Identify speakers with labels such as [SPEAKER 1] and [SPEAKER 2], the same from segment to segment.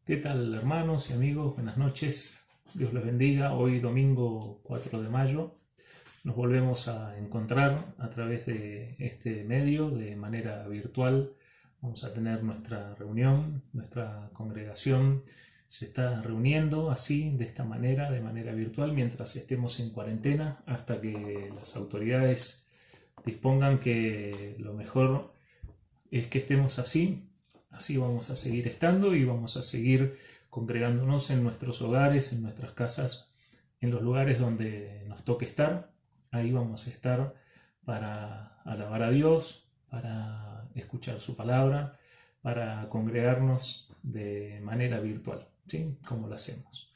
[SPEAKER 1] ¿Qué tal, hermanos y amigos? Buenas noches. Dios les bendiga. Hoy domingo 4 de mayo nos volvemos a encontrar a través de este medio de manera virtual. Vamos a tener nuestra reunión, nuestra congregación se está reuniendo así, de esta manera, de manera virtual, mientras estemos en cuarentena, hasta que las autoridades dispongan que lo mejor es que estemos así. Así vamos a seguir estando y vamos a seguir congregándonos en nuestros hogares, en nuestras casas, en los lugares donde nos toque estar. Ahí vamos a estar para alabar a Dios, para escuchar su palabra, para congregarnos de manera virtual, ¿sí? Como lo hacemos.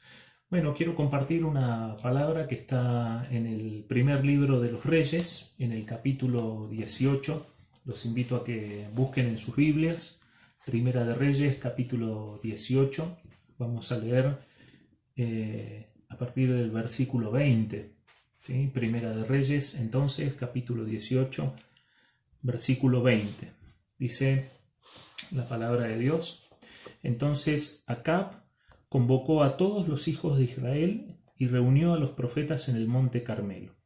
[SPEAKER 1] Bueno, quiero compartir una palabra que está en el primer libro de los Reyes, en el capítulo 18. Los invito a que busquen en sus Biblias, Primera de Reyes, capítulo 18. Vamos a leer a partir del versículo 20. ¿Sí? Primera de Reyes, entonces, capítulo 18, versículo 20. Dice la palabra de Dios. Entonces Acab convocó a todos los hijos de Israel y reunió a los profetas en el monte Carmelo.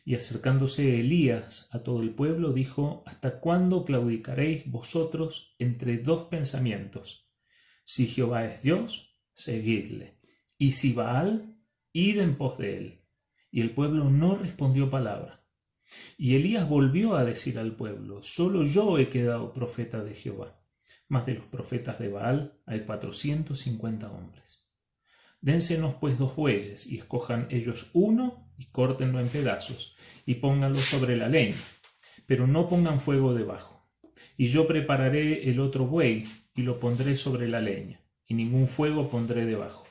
[SPEAKER 1] Y acercándose Elías a todo el pueblo, dijo: ¿Hasta cuándo claudicaréis vosotros entre dos pensamientos? Si Jehová es Dios, seguidle; y si Baal, id en pos de él. Y el pueblo no respondió palabra. Y Elías volvió a decir al pueblo: solo yo he quedado profeta de Jehová, mas de los profetas de Baal hay 450 hombres. Dénsenos pues 2 bueyes, y escojan ellos uno, y córtenlo en pedazos, y pónganlo sobre la leña, pero no pongan fuego debajo. Y yo prepararé el otro buey, y lo pondré sobre la leña, y ningún fuego pondré debajo.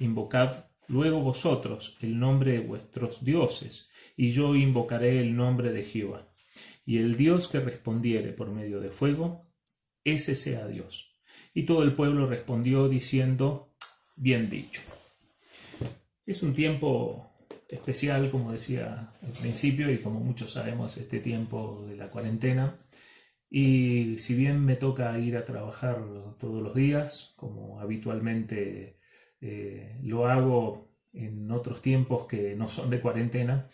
[SPEAKER 1] Invocad luego vosotros el nombre de vuestros dioses, y yo invocaré el nombre de Jehová. Y el Dios que respondiere por medio de fuego, ese sea Dios. Y todo el pueblo respondió diciendo: bien dicho. Es un tiempo especial, como decía al principio, y como muchos sabemos, este tiempo de la cuarentena. Y si bien me toca ir a trabajar todos los días, como habitualmente lo hago en otros tiempos que no son de cuarentena,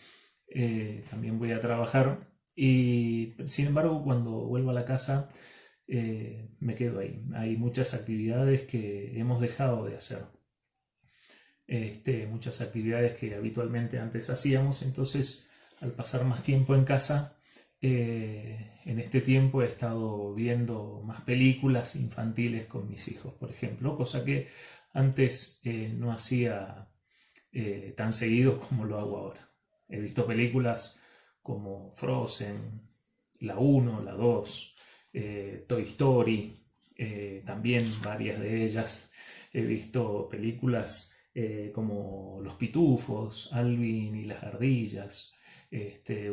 [SPEAKER 1] también voy a trabajar. Y sin embargo, cuando vuelvo a la casa, me quedo ahí. Hay muchas actividades que hemos dejado de hacer. Muchas actividades que habitualmente antes hacíamos. Entonces, al pasar más tiempo en casa, en este tiempo he estado viendo más películas infantiles con mis hijos, por ejemplo, cosa que antes no hacía tan seguido como lo hago ahora. He visto películas como Frozen, la 1, la 2, Toy Story, también varias de ellas. He visto películas como Los Pitufos, Alvin y las Ardillas,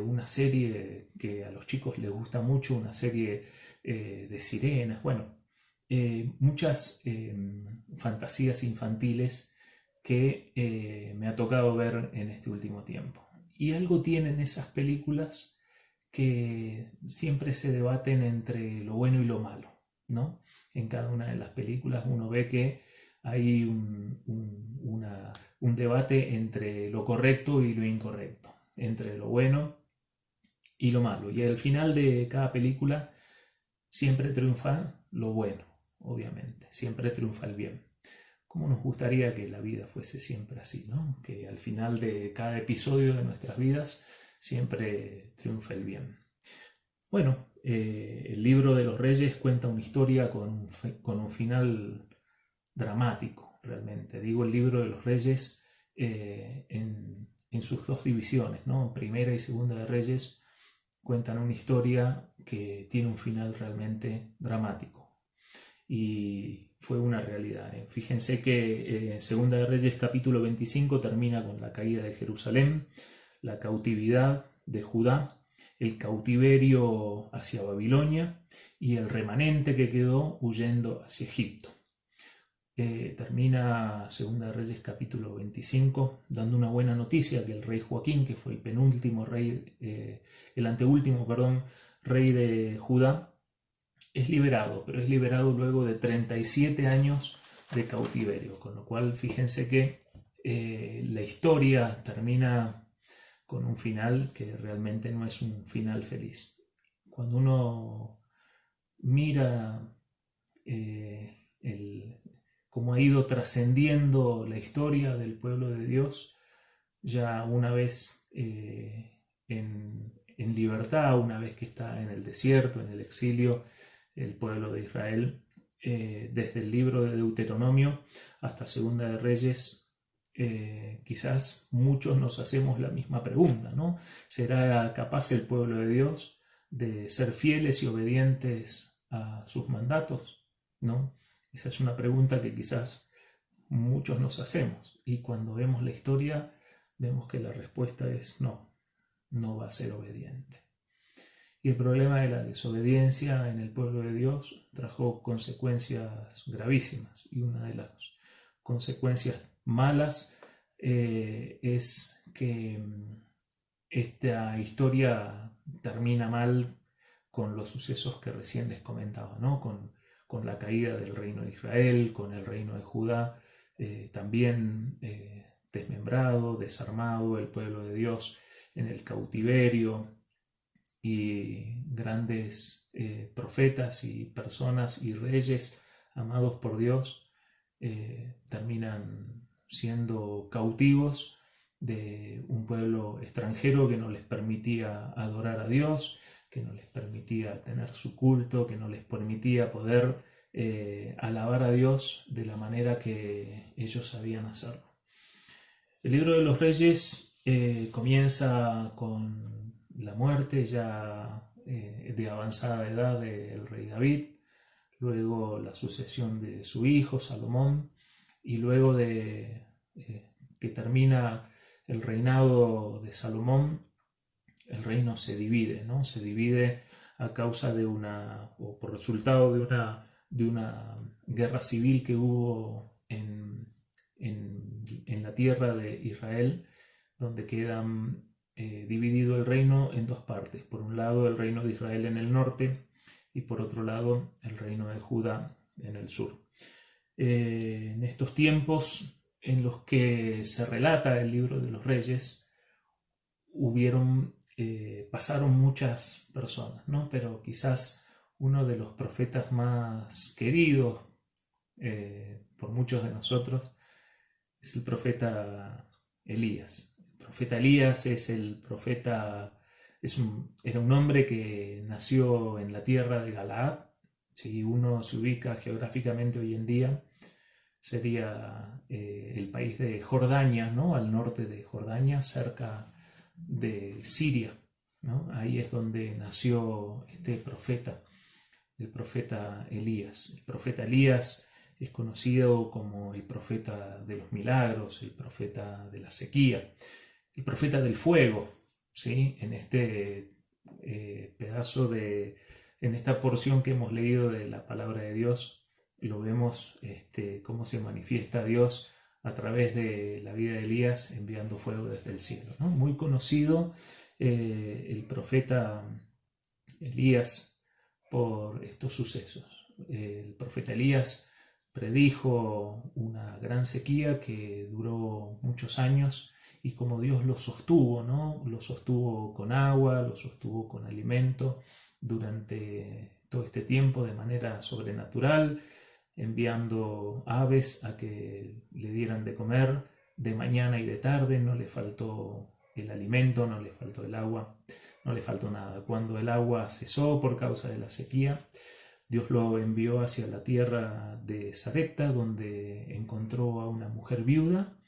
[SPEAKER 1] una serie que a los chicos les gusta mucho, una serie de sirenas, bueno, muchas fantasías infantiles que me ha tocado ver en este último tiempo. Y algo tienen esas películas que siempre se debaten entre lo bueno y lo malo, ¿no? En cada una de las películas uno ve que hay un debate entre lo correcto y lo incorrecto, entre lo bueno y lo malo. Y al final de cada película siempre triunfa lo bueno, obviamente, siempre triunfa el bien. ¿Cómo nos gustaría que la vida fuese siempre así, ¿no? Que al final de cada episodio de nuestras vidas siempre triunfa el bien. Bueno, el libro de los Reyes cuenta una historia con un final dramático, realmente. Digo el libro de los Reyes en sus dos divisiones, ¿no? Primera y Segunda de Reyes cuentan una historia que tiene un final realmente dramático. Y fue una realidad. Fíjense que Segunda de Reyes capítulo 25 termina con la caída de Jerusalén, la cautividad de Judá, el cautiverio hacia Babilonia y el remanente que quedó huyendo hacia Egipto. Termina Segunda de Reyes capítulo 25 dando una buena noticia, que el rey Joaquín, que fue el penúltimo rey, el anteúltimo, perdón, rey de Judá, es liberado, pero es liberado luego de 37 años de cautiverio. Con lo cual, fíjense que la historia termina con un final que realmente no es un final feliz. Cuando uno mira cómo ha ido trascendiendo la historia del pueblo de Dios, ya una vez en libertad, una vez que está en el desierto, en el exilio, el pueblo de Israel, desde el libro de Deuteronomio hasta Segunda de Reyes, quizás muchos nos hacemos la misma pregunta, ¿no? ¿Será capaz el pueblo de Dios de ser fieles y obedientes a sus mandatos? ¿No? Esa es una pregunta que quizás muchos nos hacemos, y cuando vemos la historia vemos que la respuesta es no, no va a ser obediente. Y el problema de la desobediencia en el pueblo de Dios trajo consecuencias gravísimas, y una de las consecuencias malas es que esta historia termina mal con los sucesos que recién les comentaba, ¿no? Con la caída del reino de Israel, con el reino de Judá, también desmembrado, desarmado, el pueblo de Dios en el cautiverio, y grandes profetas y personas y reyes amados por Dios terminan siendo cautivos de un pueblo extranjero que no les permitía adorar a Dios, que no les permitía tener su culto, que no les permitía poder alabar a Dios de la manera que ellos sabían hacerlo. El libro de los Reyes comienza con la muerte ya de avanzada edad del rey David, luego la sucesión de su hijo Salomón, y luego de que termina el reinado de Salomón, el reino se divide, ¿no? Se divide a causa de o por resultado de una guerra civil que hubo en la tierra de Israel, donde quedan dividido el reino en dos partes. Por un lado, el reino de Israel en el norte, y por otro lado, el reino de Judá en el sur. En estos tiempos en los que se relata el libro de los Reyes, pasaron muchas personas, ¿no? Pero quizás uno de los profetas más queridos por muchos de nosotros es el profeta Elías. El profeta Elías es el profeta, era un hombre que nació en la tierra de Galaad. Si uno se ubica geográficamente hoy en día, sería el país de Jordania, ¿no? Al norte de Jordania, cerca de Siria, ¿no? Ahí es donde nació este profeta, el profeta Elías. El profeta Elías es conocido como el profeta de los milagros, el profeta de la sequía, el profeta del fuego, ¿sí? En este en esta porción que hemos leído de la palabra de Dios, lo vemos cómo se manifiesta Dios a través de la vida de Elías enviando fuego desde el cielo, ¿no? Muy conocido el profeta Elías por estos sucesos. El profeta Elías predijo una gran sequía que duró muchos años, y como Dios lo sostuvo, ¿no? Lo sostuvo con agua, lo sostuvo con alimento durante todo este tiempo de manera sobrenatural, enviando aves a que le dieran de comer de mañana y de tarde. No le faltó el alimento, no le faltó el agua, no le faltó nada. Cuando el agua cesó por causa de la sequía, Dios lo envió hacia la tierra de Sarepta, donde encontró a una mujer viuda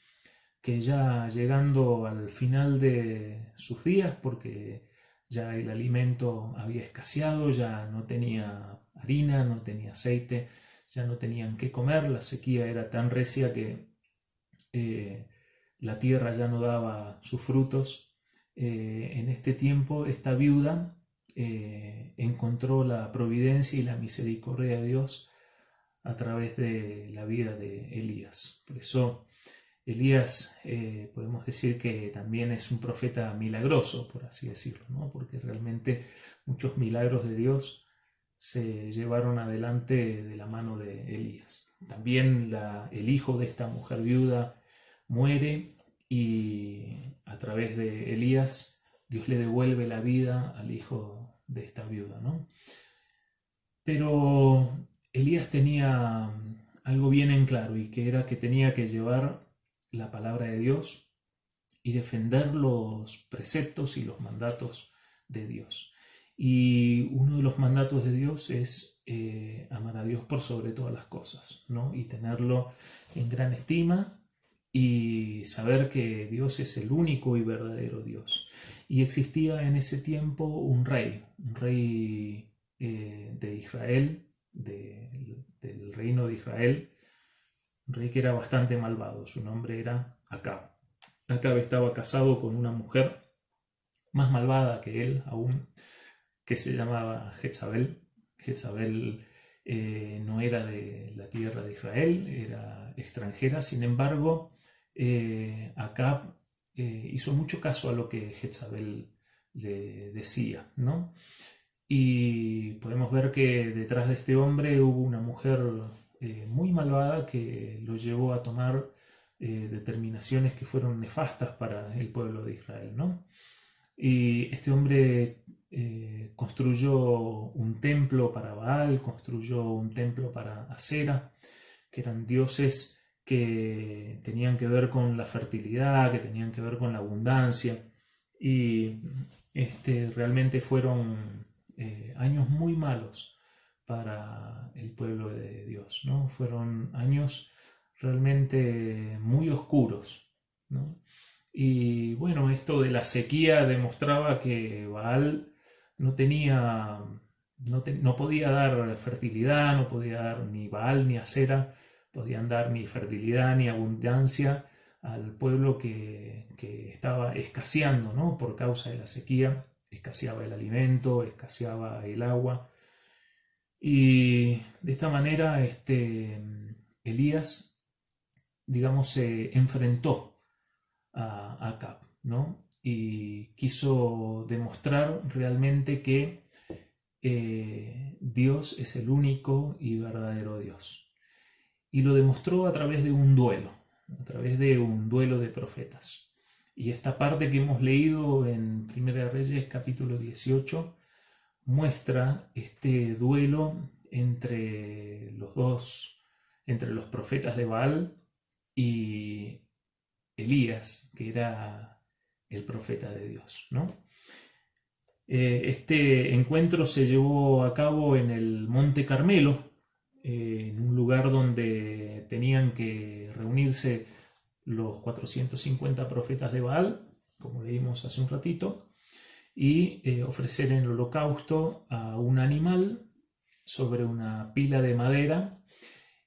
[SPEAKER 1] que, ya llegando al final de sus días, porque ya el alimento había escaseado, ya no tenía harina, no tenía aceite, ya no tenían qué comer, la sequía era tan recia que la tierra ya no daba sus frutos. En este tiempo esta viuda encontró la providencia y la misericordia de Dios a través de la vida de Elías. Por eso Elías podemos decir que también es un profeta milagroso, por así decirlo, ¿no? Porque realmente muchos milagros de Dios se llevaron adelante de la mano de Elías. también el hijo de esta mujer viuda muere y a través de Elías Dios le devuelve la vida al hijo de esta viuda, ¿no? Pero Elías tenía algo bien en claro, y que era que tenía que llevar la palabra de Dios y defender los preceptos y los mandatos de Dios. Y uno de los mandatos de Dios es amar a Dios por sobre todas las cosas, ¿no? Y tenerlo en gran estima y saber que Dios es el único y verdadero Dios. Y existía en ese tiempo un rey de Israel, del reino de Israel, un rey que era bastante malvado. Su nombre era Acab. Acab estaba casado con una mujer más malvada que él aún, que se llamaba Jezabel. Jezabel no era de la tierra de Israel, era extranjera. Sin embargo, Acab hizo mucho caso a lo que Jezabel le decía, ¿no? Y podemos ver que detrás de este hombre hubo una mujer muy malvada que lo llevó a tomar determinaciones que fueron nefastas para el pueblo de Israel, ¿no? Y este hombre construyó un templo para Baal, construyó un templo para Asera, que eran dioses que tenían que ver con la fertilidad, que tenían que ver con la abundancia, y realmente fueron años muy malos para el pueblo de Dios, ¿no? Fueron años realmente muy oscuros, ¿no? Y bueno, esto de la sequía demostraba que Baal no tenía, no podía dar fertilidad, no podía dar ni Baal ni Asera, podían dar ni fertilidad ni abundancia al pueblo que estaba escaseando, ¿no? Por causa de la sequía, escaseaba el alimento, escaseaba el agua. Y de esta manera Elías, digamos, se enfrentó a Acab, ¿no? Y quiso demostrar realmente que Dios es el único y verdadero Dios. Y lo demostró a través de un duelo, de profetas. Y esta parte que hemos leído en Primera de Reyes, capítulo 18, muestra este duelo entre los profetas de Baal y Elías, que era el profeta de Dios, ¿no? Este encuentro se llevó a cabo en el Monte Carmelo, en un lugar donde tenían que reunirse los 450 profetas de Baal, como leímos hace un ratito, y ofrecer en el holocausto a un animal sobre una pila de madera,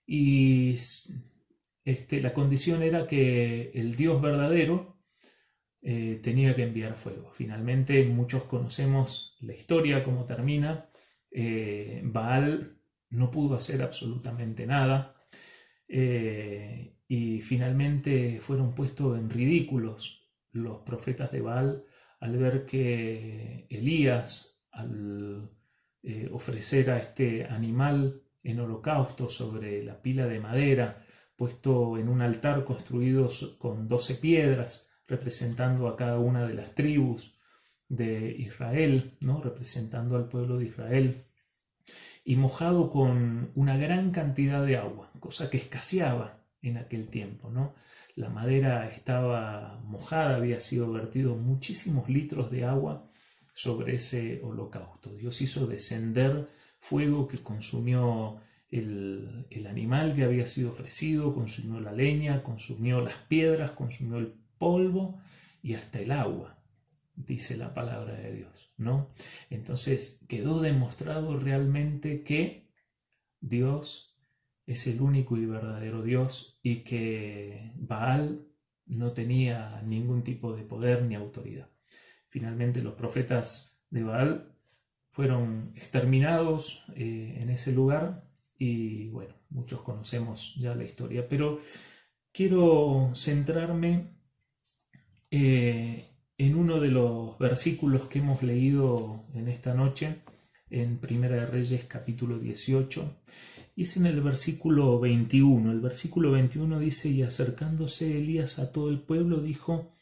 [SPEAKER 1] y la condición era que el Dios verdadero tenía que enviar fuego. Finalmente, muchos conocemos la historia, cómo termina. Baal no pudo hacer absolutamente nada, y finalmente fueron puestos en ridículos los profetas de Baal al ver que Elías, al ofrecer a este animal en holocausto sobre la pila de madera, puesto en un altar construido con 12 piedras, representando a cada una de las tribus de Israel, ¿no? Representando al pueblo de Israel, y mojado con una gran cantidad de agua, cosa que escaseaba en aquel tiempo, ¿no? La madera estaba mojada, había sido vertido muchísimos litros de agua sobre ese holocausto. Dios hizo descender fuego que consumió el animal que había sido ofrecido, consumió la leña, consumió las piedras, consumió el polvo y hasta el agua, dice la palabra de Dios, ¿no? Entonces quedó demostrado realmente que Dios es el único y verdadero Dios, y que Baal no tenía ningún tipo de poder ni autoridad. Finalmente los profetas de Baal fueron exterminados en ese lugar, y bueno, muchos conocemos ya la historia, pero quiero centrarme en uno de los versículos que hemos leído en esta noche, en Primera de Reyes capítulo 18, Y es en el versículo 21. El versículo 21 dice: y acercándose Elías a todo el pueblo, dijo: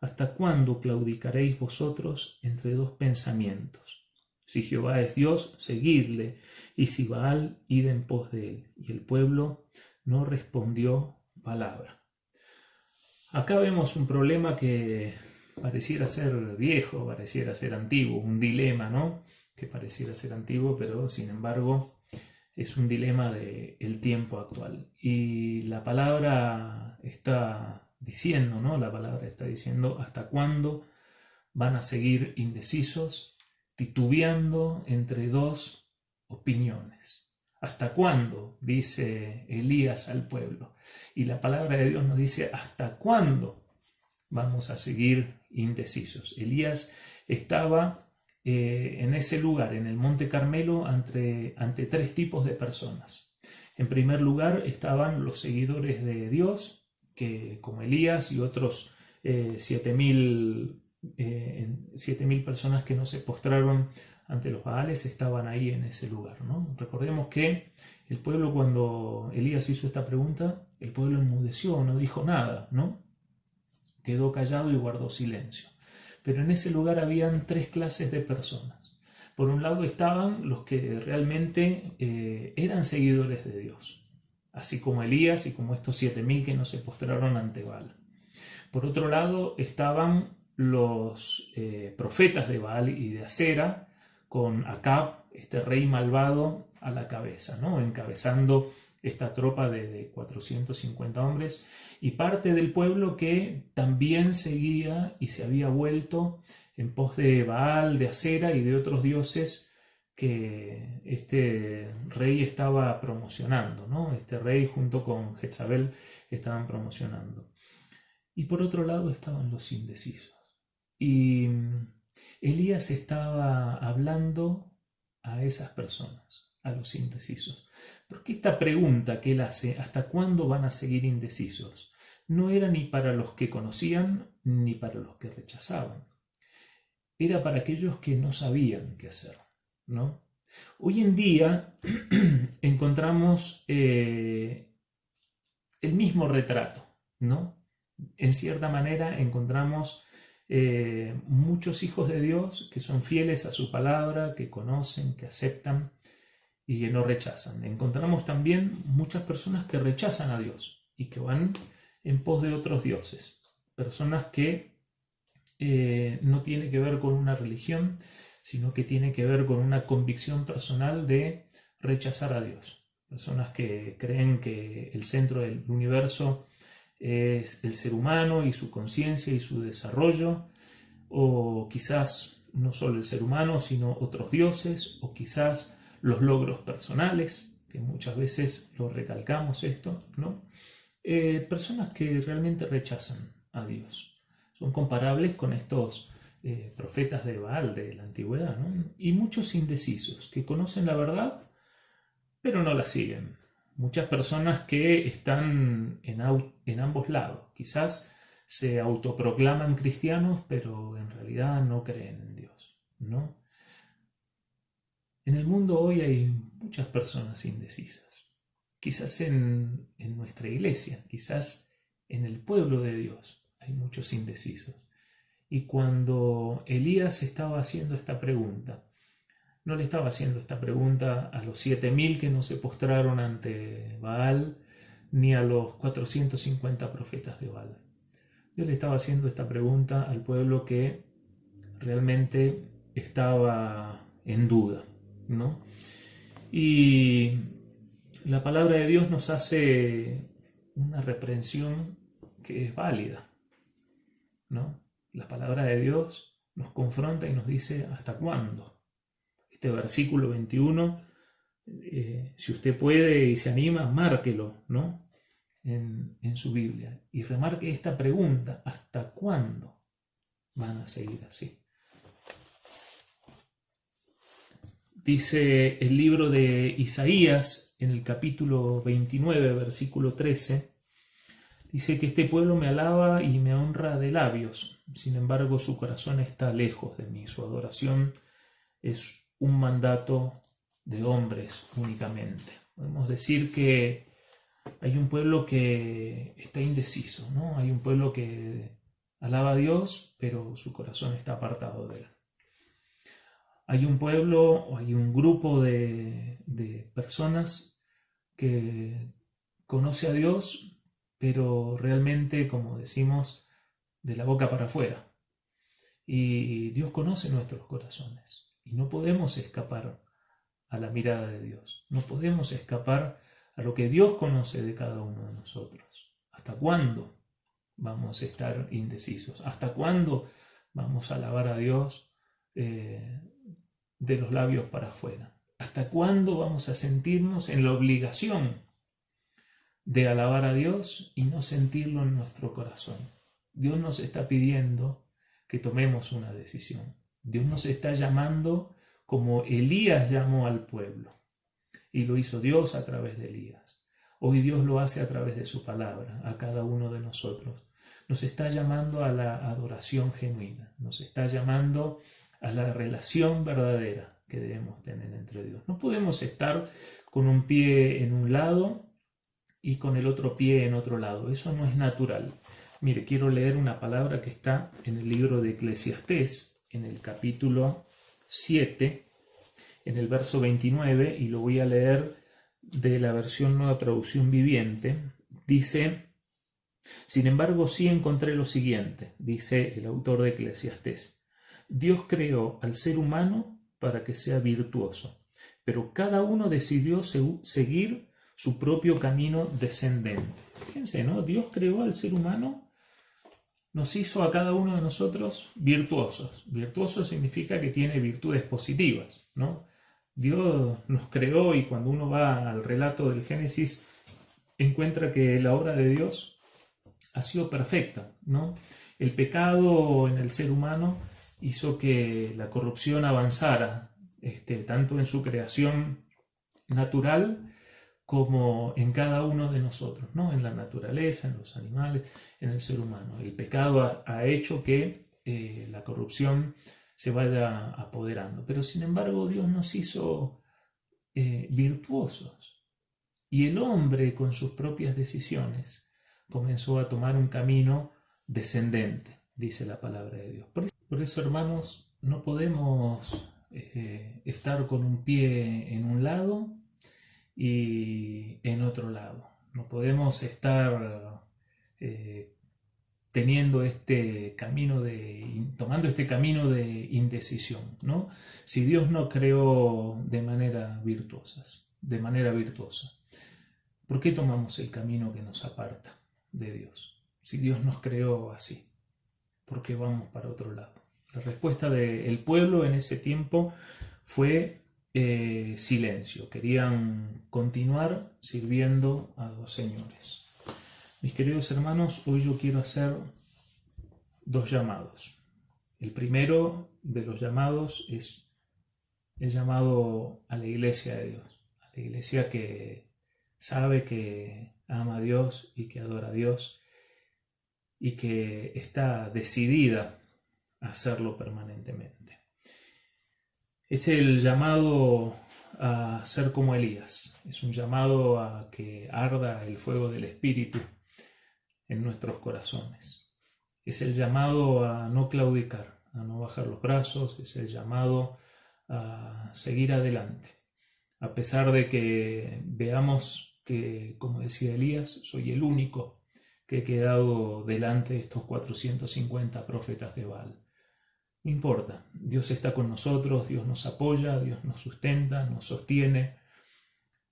[SPEAKER 1] ¿hasta cuándo claudicaréis vosotros entre dos pensamientos? Si Jehová es Dios, seguidle, y si Baal, id en pos de él. Y el pueblo no respondió palabra. Acá vemos un problema que pareciera ser viejo, pareciera ser antiguo, un dilema, ¿no? Que pareciera ser antiguo, pero sin embargo es un dilema del tiempo actual. Y la palabra está diciendo, ¿no? La palabra está diciendo: ¿hasta cuándo van a seguir indecisos, titubeando entre dos opiniones? ¿Hasta cuándo? Dice Elías al pueblo. Y la palabra de Dios nos dice: ¿hasta cuándo vamos a seguir indecisos? Elías estaba en ese lugar, en el Monte Carmelo, ante tres tipos de personas. En primer lugar estaban los seguidores de Dios, que como Elías y otros 7.000 personas que no se postraron ante los Baales estaban ahí en ese lugar, ¿no? Recordemos que el pueblo, cuando Elías hizo esta pregunta, el pueblo enmudeció, no dijo nada, ¿no? Quedó callado y guardó silencio. Pero en ese lugar habían tres clases de personas. Por un lado estaban los que realmente eran seguidores de Dios, así como Elías y como estos 7.000 que no se postraron ante Baal. Por otro lado estaban los profetas de Baal y de Acera, con Acab, este rey malvado, a la cabeza, ¿no? Encabezando esta tropa de 450 hombres, y parte del pueblo que también seguía y se había vuelto en pos de Baal, de Acera y de otros dioses que este rey estaba promocionando, ¿no? Este rey junto con Jezabel estaban promocionando. Y por otro lado estaban los indecisos. Y Elías estaba hablando a esas personas, a los indecisos. Porque esta pregunta que él hace: ¿hasta cuándo van a seguir indecisos?, no era ni para los que conocían ni para los que rechazaban. Era para aquellos que no sabían qué hacer, ¿no? Hoy en día encontramos el mismo retrato, ¿no? En cierta manera encontramos muchos hijos de Dios que son fieles a su palabra, que conocen, que aceptan y que no rechazan. Encontramos también muchas personas que rechazan a Dios y que van en pos de otros dioses. Personas que no tiene que ver con una religión, sino que tiene que ver con una convicción personal de rechazar a Dios. Personas que creen que el centro del universo es el ser humano y su conciencia y su desarrollo, o quizás no solo el ser humano, sino otros dioses, o quizás los logros personales, que muchas veces lo recalcamos esto, ¿no? Personas que realmente rechazan a Dios. Son comparables con estos profetas de Baal de la antigüedad, ¿no? Y muchos indecisos que conocen la verdad, pero no la siguen. Muchas personas que están en ambos lados. Quizás se autoproclaman cristianos, pero en realidad no creen en Dios, ¿no? En el mundo hoy hay muchas personas indecisas. Quizás en nuestra iglesia, quizás en el pueblo de Dios hay muchos indecisos. Y cuando Elías estaba haciendo esta pregunta, no le estaba haciendo esta pregunta a los 7.000 que no se postraron ante Baal, ni a los 450 profetas de Baal. Dios le estaba haciendo esta pregunta al pueblo que realmente estaba en duda, ¿no? Y la palabra de Dios nos hace una reprensión que es válida, ¿no? La palabra de Dios nos confronta y nos dice: ¿hasta cuándo? Este versículo 21, si usted puede y se anima, márquelo, ¿no? En su Biblia. Y remarque esta pregunta: ¿hasta cuándo van a seguir así? Dice el libro de Isaías, en el capítulo 29, versículo 13, dice que este pueblo me alaba y me honra de labios, sin embargo su corazón está lejos de mí, su adoración es un mandato de hombres únicamente. Podemos decir que hay un pueblo que está indeciso, ¿no? Hay un pueblo que alaba a Dios, pero su corazón está apartado de él. Hay un pueblo o hay un grupo de personas que conoce a Dios, pero realmente, como decimos, de la boca para afuera. Y Dios conoce nuestros corazones y no podemos escapar a la mirada de Dios. No podemos escapar a lo que Dios conoce de cada uno de nosotros. ¿Hasta cuándo vamos a estar indecisos? ¿Hasta cuándo vamos a alabar a Dios de los labios para afuera? ¿Hasta cuándo vamos a sentirnos en la obligación de alabar a Dios y no sentirlo en nuestro corazón? Dios nos está pidiendo que tomemos una decisión. Dios nos está llamando como Elías llamó al pueblo. Y lo hizo Dios a través de Elías. Hoy Dios lo hace a través de su palabra, a cada uno de nosotros. Nos está llamando a la adoración genuina. Nos está llamando a la relación verdadera que debemos tener entre Dios. No podemos estar con un pie en un lado y con el otro pie en otro lado. Eso no es natural. Mire, quiero leer una palabra que está en el libro de Eclesiastés, en el capítulo 7, en el verso 29, y lo voy a leer de la versión Nueva Traducción Viviente. Dice: sin embargo, sí encontré lo siguiente, dice el autor de Eclesiastés. Dios creó al ser humano para que sea virtuoso, pero cada uno decidió seguir su propio camino descendente. Fíjense, ¿no? Dios creó al ser humano, nos hizo a cada uno de nosotros virtuosos. Virtuoso significa que tiene virtudes positivas, ¿no? Dios nos creó y cuando uno va al relato del Génesis encuentra que la obra de Dios ha sido perfecta, ¿no? El pecado en el ser humano hizo que la corrupción avanzara, tanto en su creación natural como en cada uno de nosotros, ¿no? En la naturaleza, en los animales, en el ser humano. El pecado ha hecho que la corrupción se vaya apoderando. Pero sin embargo Dios nos hizo virtuosos. Y el hombre con sus propias decisiones comenzó a tomar un camino descendente, dice la palabra de Dios. Por eso, hermanos, no podemos estar con un pie en un lado y en otro lado. No podemos estar tomando este camino de indecisión, ¿no? Si Dios no creó de manera virtuosa, ¿por qué tomamos el camino que nos aparta de Dios? Si Dios nos creó así, ¿por qué vamos para otro lado? La respuesta del pueblo en ese tiempo fue silencio. Querían continuar sirviendo a dos señores. Mis queridos hermanos, hoy yo quiero hacer dos llamados. El primero de los llamados es el llamado a la iglesia de Dios, a la iglesia que sabe que ama a Dios y que adora a Dios y que está decidida a hacerlo permanentemente. Es el llamado a ser como Elías, es un llamado a que arda el fuego del Espíritu en nuestros corazones. Es el llamado a no claudicar, a no bajar los brazos, es el llamado a seguir adelante. A pesar de que veamos que, como decía Elías, soy el único que he quedado delante de estos 450 profetas de Baal. No importa, Dios está con nosotros, Dios nos apoya, Dios nos sustenta, nos sostiene.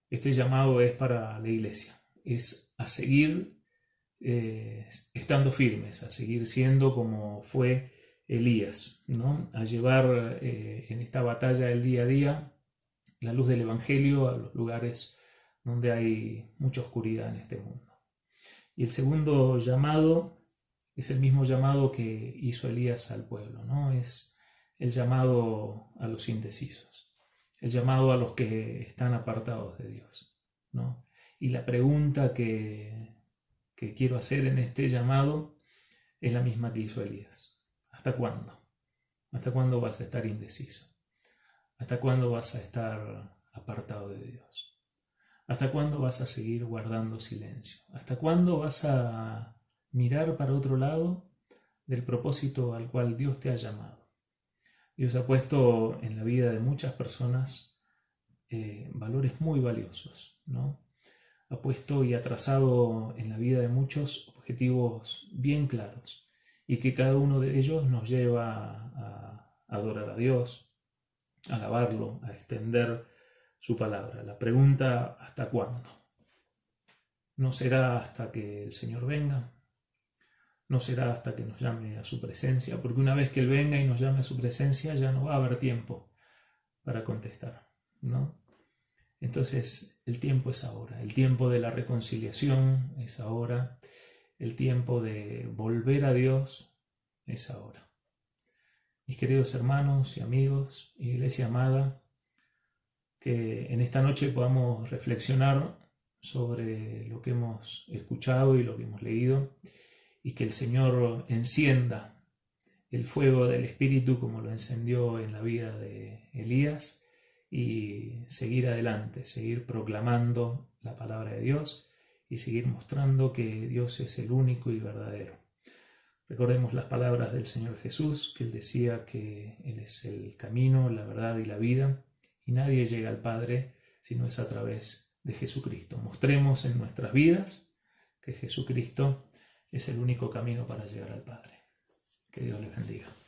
[SPEAKER 1] Este llamado es para la iglesia, es a seguir estando firmes, a seguir siendo como fue Elías, ¿no? A llevar en esta batalla del día a día la luz del Evangelio a los lugares donde hay mucha oscuridad en este mundo. Y el segundo llamado es el mismo llamado que hizo Elías al pueblo, ¿no? Es el llamado a los indecisos, el llamado a los que están apartados de Dios, ¿no? Y la pregunta que quiero hacer en este llamado es la misma que hizo Elías. ¿Hasta cuándo? ¿Hasta cuándo vas a estar indeciso? ¿Hasta cuándo vas a estar apartado de Dios? ¿Hasta cuándo vas a seguir guardando silencio? ¿Hasta cuándo vas a mirar para otro lado del propósito al cual Dios te ha llamado? Dios ha puesto en la vida de muchas personas valores muy valiosos, ¿no? Ha puesto y ha trazado en la vida de muchos objetivos bien claros y que cada uno de ellos nos lleva a adorar a Dios, a alabarlo, a extender su palabra. La pregunta, ¿hasta cuándo? ¿No será hasta que el Señor venga? ¿No será hasta que nos llame a su presencia? Porque una vez que Él venga y nos llame a su presencia ya no va a haber tiempo para contestar, ¿no? Entonces el tiempo es ahora, el tiempo de la reconciliación es ahora, el tiempo de volver a Dios es ahora. Mis queridos hermanos y amigos, iglesia amada, que en esta noche podamos reflexionar sobre lo que hemos escuchado y lo que hemos leído, y que el Señor encienda el fuego del Espíritu como lo encendió en la vida de Elías, y seguir adelante, seguir proclamando la palabra de Dios y seguir mostrando que Dios es el único y verdadero. Recordemos las palabras del Señor Jesús, que Él decía que Él es el camino, la verdad y la vida, y nadie llega al Padre si no es a través de Jesucristo. Mostremos en nuestras vidas que Jesucristo es el único camino para llegar al Padre. Que Dios les bendiga.